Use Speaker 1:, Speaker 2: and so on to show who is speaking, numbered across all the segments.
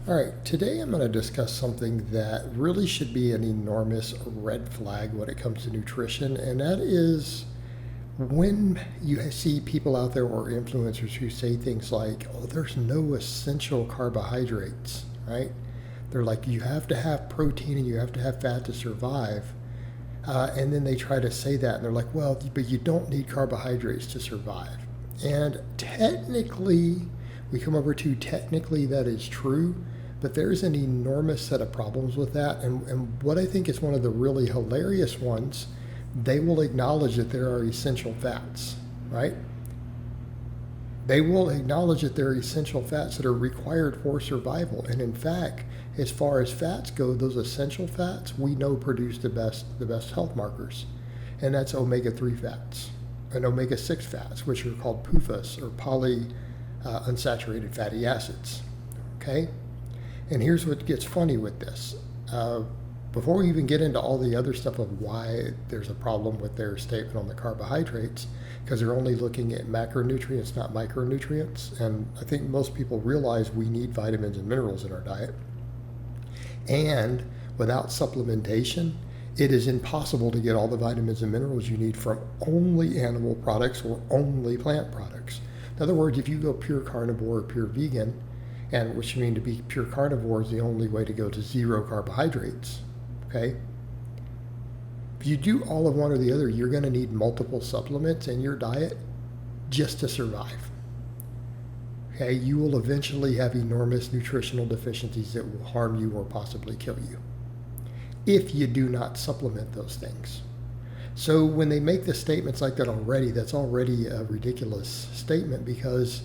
Speaker 1: All right, today I'm going to discuss something that really should be an enormous red flag when it comes to nutrition, and that is when you see people out there or influencers who say things like, oh, there's no essential carbohydrates, right? They're like, you have to have protein and you have to have fat to survive. And then they try to say that, and they're like, well, but you don't need carbohydrates to survive. And technically, we come over to technically that is true, but there's an enormous set of problems with that. And what I think is one of the really hilarious ones, they will acknowledge that there are essential fats, right? They will acknowledge that there are essential fats that are required for survival. And in fact, as far as fats go, those essential fats we know produce the best health markers. And that's omega-3 fats and omega-6 fats, which are called PUFAs or polyunsaturated fatty acids. Okay? And here's what gets funny with this. Before we even get into all the other stuff of why there's a problem with their statement on the carbohydrates, because they're only looking at macronutrients, not micronutrients. And I think most people realize we need vitamins and minerals in our diet. And without supplementation, it is impossible to get all the vitamins and minerals you need from only animal products or only plant products. In other words, if you go pure carnivore or pure vegan, and which means to be pure carnivore is the only way to go to zero carbohydrates, okay? If you do all of one or the other, you're going to need multiple supplements in your diet just to survive. Okay, you will eventually have enormous nutritional deficiencies that will harm you or possibly kill you if you do not supplement those things. So when they make the statements like that already, that's already a ridiculous statement, because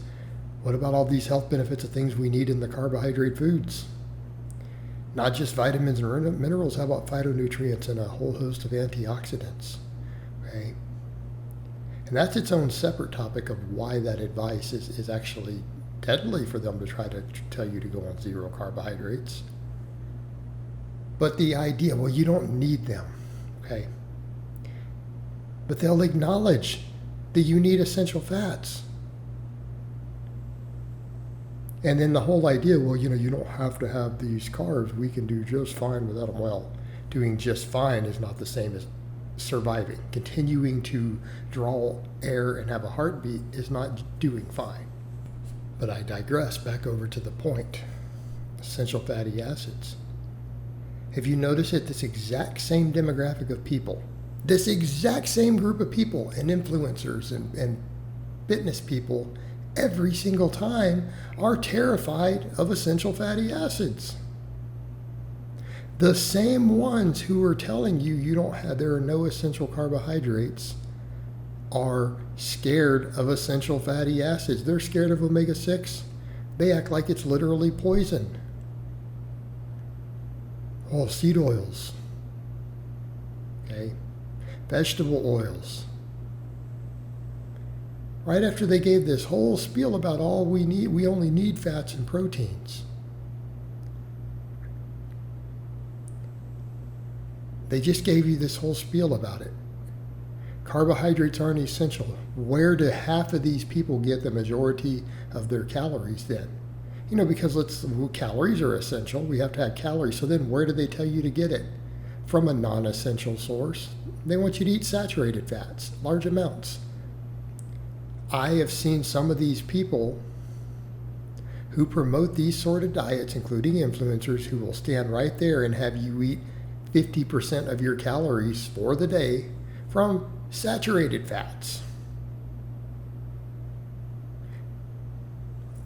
Speaker 1: what about all these health benefits of things we need in the carbohydrate foods? Not just vitamins and minerals, how about phytonutrients and a whole host of antioxidants, okay? And that's its own separate topic of why that advice is actually deadly for them to try to tell you to go on zero carbohydrates. But the idea, well, you don't need them, okay? But they'll acknowledge that you need essential fats. And then the whole idea, well, you don't have to have these carbs. We can do just fine without them. Well, doing just fine is not the same as surviving. Continuing to draw air and have a heartbeat is not doing fine. But I digress back over to the point. Essential fatty acids. Have you noticed that this exact same demographic of people, this exact same group of people and influencers and fitness people every single time are terrified of essential fatty acids? The same ones who are telling you there are no essential carbohydrates are scared of essential fatty acids. They're scared of omega-6. They act like it's literally poison. Oh, seed oils. Okay. Vegetable oils. Right after they gave this whole spiel about all we need, we only need fats and proteins. They just gave you this whole spiel about it. Carbohydrates aren't essential. Where do half of these people get the majority of their calories then? Because calories are essential. We have to have calories. So then where do they tell you to get it? From a non-essential source. They want you to eat saturated fats, large amounts. I have seen some of these people who promote these sort of diets, including influencers, who will stand right there and have you eat 50% of your calories for the day from saturated fats.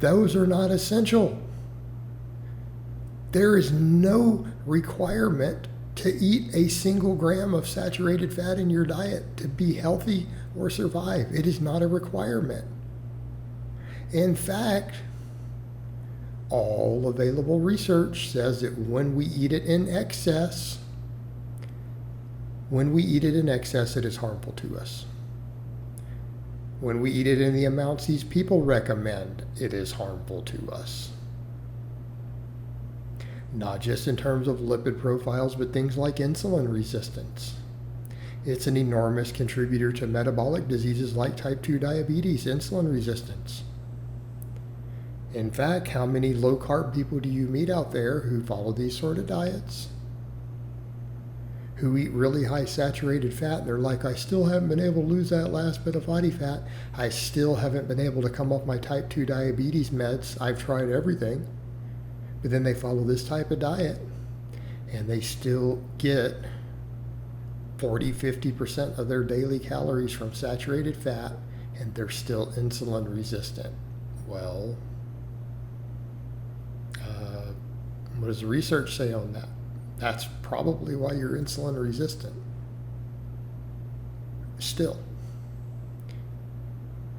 Speaker 1: Those are not essential. There is no requirement to eat a single gram of saturated fat in your diet to be healthy or survive. It is not a requirement. In fact, all available research says that when we eat it in excess, it is harmful to us. When we eat it in the amounts these people recommend, it is harmful to us. Not just in terms of lipid profiles, but things like insulin resistance. It's an enormous contributor to metabolic diseases like type 2 diabetes, insulin resistance. In fact, how many low carb people do you meet out there who follow these sort of diets? Who eat really high saturated fat, and they're like, I still haven't been able to lose that last bit of body fat. I still haven't been able to come off my type 2 diabetes meds. I've tried everything. But then they follow this type of diet, and they still get 40-50% of their daily calories from saturated fat, and they're still insulin resistant. Well, what does the research say on that? That's probably why you're insulin resistant. Still.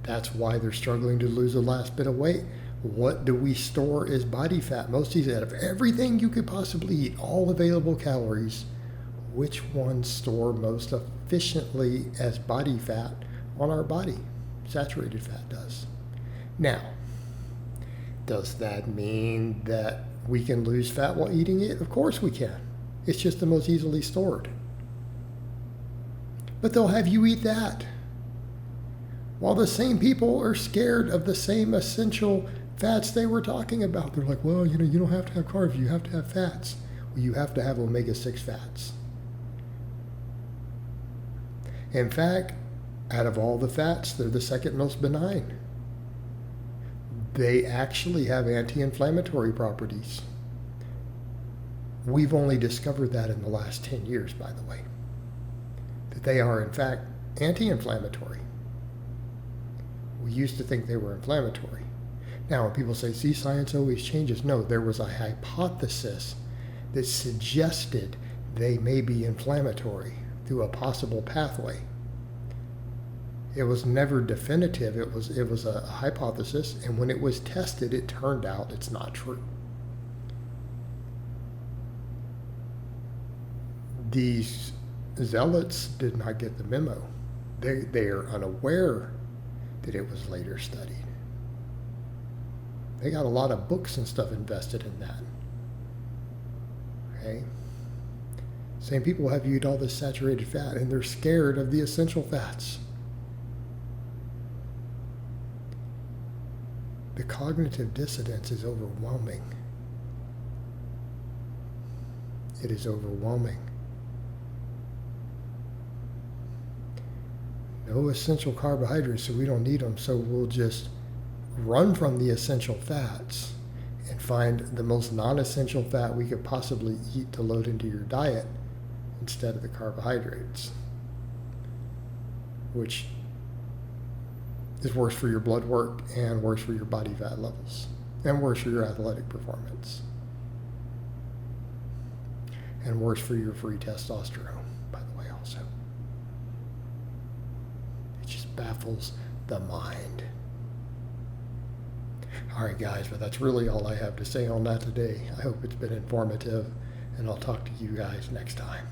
Speaker 1: That's why they're struggling to lose the last bit of weight. What do we store as body fat? Most of these, out of everything you could possibly eat, all available calories, which ones store most efficiently as body fat on our body? Saturated fat does. Now, does that mean that we can lose fat while eating it? Of course we can. It's just the most easily stored. But they'll have you eat that, while the same people are scared of the same essential fats they were talking about. They're like, well, you don't have to have carbs, you have to have fats. Well, you have to have omega-6 fats. In fact, out of all the fats, they're the second most benign. They actually have anti-inflammatory properties. We've only discovered that in the last 10 years, by the way, that they are, in fact, anti-inflammatory. We used to think they were inflammatory. Now, when people say, see, science always changes, no, there was a hypothesis that suggested they may be inflammatory through a possible pathway. It was never definitive. It was a hypothesis, and when it was tested, it turned out it's not true. These zealots did not get the memo. They are unaware that it was later studied. They got a lot of books and stuff invested in that. Okay? Same people have you eat all this saturated fat, and they're scared of the essential fats. The cognitive dissonance is overwhelming. It is overwhelming. No essential carbohydrates, so we don't need them, so we'll just run from the essential fats and find the most non-essential fat we could possibly eat to load into your diet instead of the carbohydrates, which is worse for your blood work and worse for your body fat levels and worse for your athletic performance and worse for your free testosterone, by the way, also. It just baffles the mind. All right, guys, but that's really all I have to say on that today. I hope it's been informative, and I'll talk to you guys next time.